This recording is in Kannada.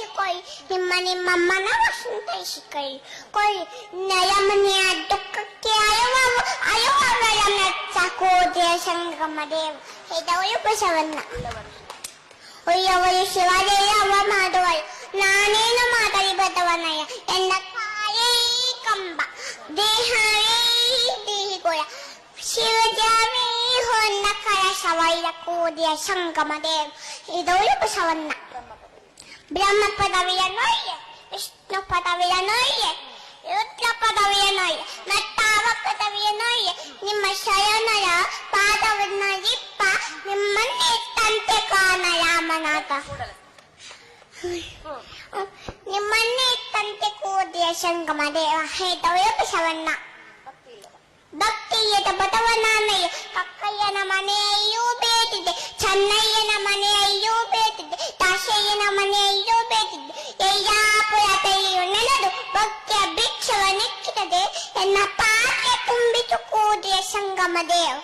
ಶಿಕೊಳ್ಳಿ ನಿಮ್ಮ ಮನವಶಂತೈಸಿಕೊಳ್ಳಿ ಕೊಳ್ಳಿ ನಯಮನೆಯ ದುಃಖಕ್ಕೆ ಅಯವಾಗಳ ಮೆಚ್ಚಕೋದೆಯ ಸಂಗಮ ದೇವ ಹೇದವಳು ಬಸವಣ್ಣ ಒಯ್ಯವಳು ಶಿವದೇವ ಮಾಡುವಳು ನಾನೇನು ಮಾತಲಿ ಬದವನಯ್ಯ ಎನ್ನ ಕಾಯೇ ಕಂಬ ದೇಹವೇ ದೇಹಿಗೋಳ ಶಿವಜಾವೇ ಹೊನ್ನ ಕಳಶವೈರ ಕೋದೆಯ ಸಂಗಮ ದೇವ ಇದವಳು ಬಸವಣ್ಣ ಬ್ರಹ್ಮ ಪದವಿಯ ನೋಯ್ಯ ವಿಷ್ಣು ಪದವಿಯ ನೋಯ್ಯ ರುದ್ರ ಪದವಿಯ ನೋಯ್ಯ ಮತ್ತಾವ ಪದವಿಯ ನೋಯ್ಯ ನಿಮ್ಮ ಶಯನಯ ಪಾದವನ್ನ ಇಪ್ಪ ನಿಮ್ಮನ್ನೇ ತಂತೆ ಕಾಣ ರಾಮನಾಥ ನಿಮ್ಮನ್ನೇ ತಂತೆ ಕೋದೆಯ ಸಂಗಮ ದೇವ ಹೇತವೇ ಬಸವಣ್ಣ ಭಕ್ತಿಯದ ಬಸವಣ್ಣನಯ್ಯ ಕಕ್ಕಯ್ಯನ ಮನೆಯೂ ಬೇಟಿದೆ ಚೆನ್ನಯ್ಯನ ಮನೆಯೂ ಬೇಟಿದೆ ದಾಸಯ್ಯನ ಮನೆಯೂ ಬೇಟಿದೆ ಯಯ್ಯಾಪುರ ತಲೆಯು ನೆನೆದು ಭಕ್ತಿಯ ಭಿಕ್ಷವ ನಿಕ್ಕಿದೆ ಎನ್ನ ಪಾತ್ರೆ ತುಂಬಿತು ಕೋದೆಯ ಸಂಗಮ ದೇವ